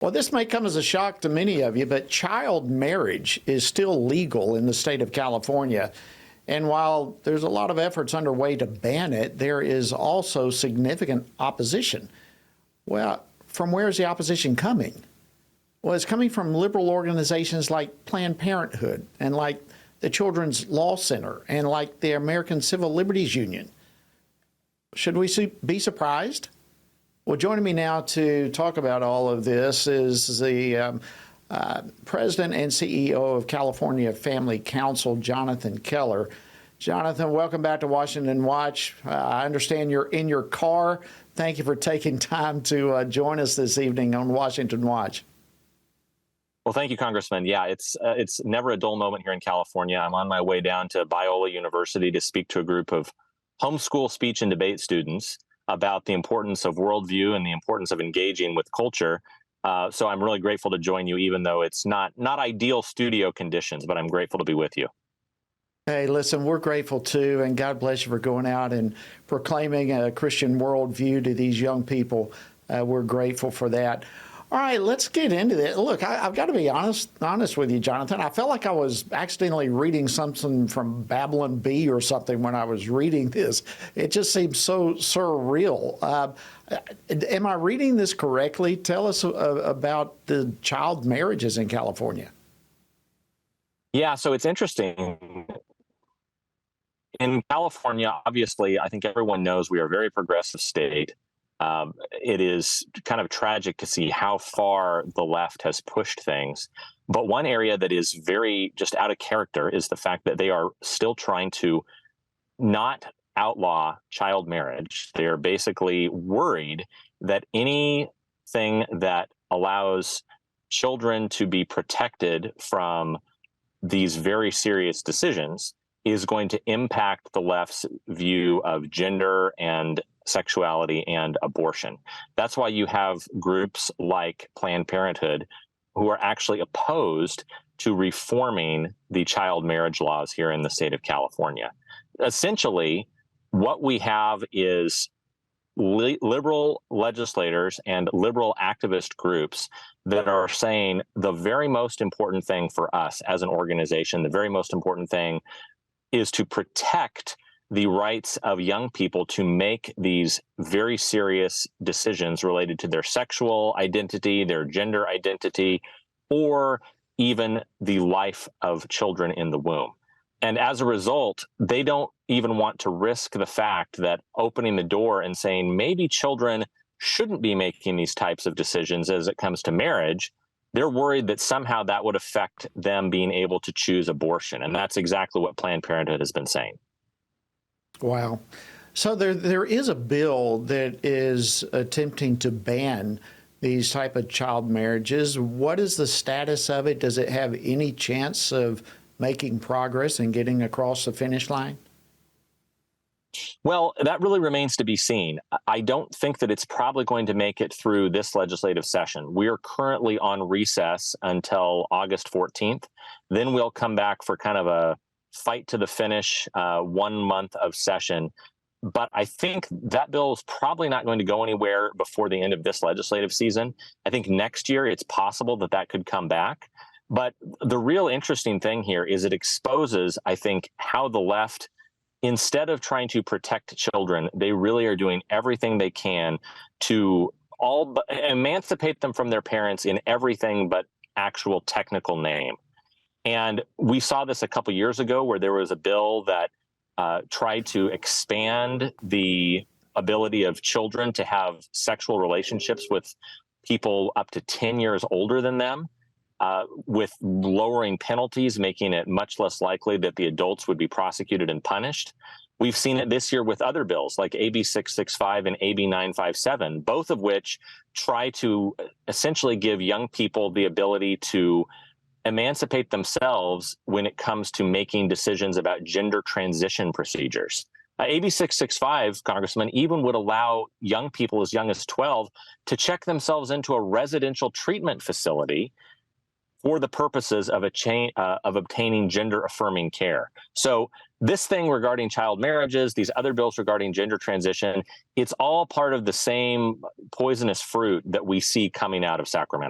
Well, this may come as a shock to many of you, but child marriage is still legal in the state of California. And while there's a lot of efforts underway to ban it, there is also significant opposition. Well, from where is the opposition coming? Well, it's coming from liberal organizations like Planned Parenthood and like the Children's Law Center and like the American Civil Liberties Union. Should we be surprised? Well, joining me now to talk about all of this is the President and CEO of California Family Council, Jonathan Keller. Jonathan, welcome back to Washington Watch. I understand you're in your car. Thank you for taking time to join us this evening on Washington Watch. Well, thank you, Congressman. Yeah, it's never a dull moment here in California. I'm on my way down to Biola University to speak to a group of homeschool speech and debate students about the importance of worldview and the importance of engaging with culture. So I'm really grateful to join you, even though it's not ideal studio conditions, but I'm grateful to be with you. Hey, listen, we're grateful too, and God bless you for going out and proclaiming a Christian worldview to these young people. We're grateful for that. All right, let's get into this. Look, I've got to be honest with you, Jonathan. I felt like I was accidentally reading something from Babylon Bee or something when I was reading this. It just seems so surreal. Am I reading this correctly? Tell us about the child marriages in California. Yeah, so it's interesting. In California, obviously, I think everyone knows we are a very progressive state. It is kind of tragic to see how far the left has pushed things. But one area that is very just out of character is the fact that they are still trying to not outlaw child marriage. They are basically worried that anything that allows children to be protected from these very serious decisions is going to impact the left's view of gender and sexuality and abortion. That's why you have groups like Planned Parenthood who are actually opposed to reforming the child marriage laws here in the state of California. Essentially, what we have is liberal legislators and liberal activist groups that are saying the very most important thing for us as an organization, the very most important thing is to protect the rights of young people to make these very serious decisions related to their sexual identity, their gender identity, or even the life of children in the womb. And as a result, they don't even want to risk the fact that opening the door and saying maybe children shouldn't be making these types of decisions as it comes to marriage. They're worried that somehow that would affect them being able to choose abortion. And that's exactly what Planned Parenthood has been saying. Wow. So there is a bill that is attempting to ban these type of child marriages. What is the status of it? Does it have any chance of making progress and getting across the finish line? Well, that really remains to be seen. I don't think that it's probably going to make it through this legislative session. We are currently on recess until August 14th. Then we'll come back for kind of a fight to the finish, 1 month of session. But I think that bill is probably not going to go anywhere before the end of this legislative season. I think next year it's possible that that could come back. But the real interesting thing here is it exposes, I think, how the left, instead of trying to protect children, they really are doing everything they can to emancipate them from their parents in everything but actual technical name. And we saw this a couple years ago where there was a bill that tried to expand the ability of children to have sexual relationships with people up to 10 years older than them, with lowering penalties, making it much less likely that the adults would be prosecuted and punished. We've seen it this year with other bills like AB 665 and AB 957, both of which try to essentially give young people the ability to emancipate themselves when it comes to making decisions about gender transition procedures. AB 665, Congressman, even would allow young people as young as 12 to check themselves into a residential treatment facility for the purposes of obtaining gender-affirming care. So this thing regarding child marriages, these other bills regarding gender transition, it's all part of the same poisonous fruit that we see coming out of Sacramento.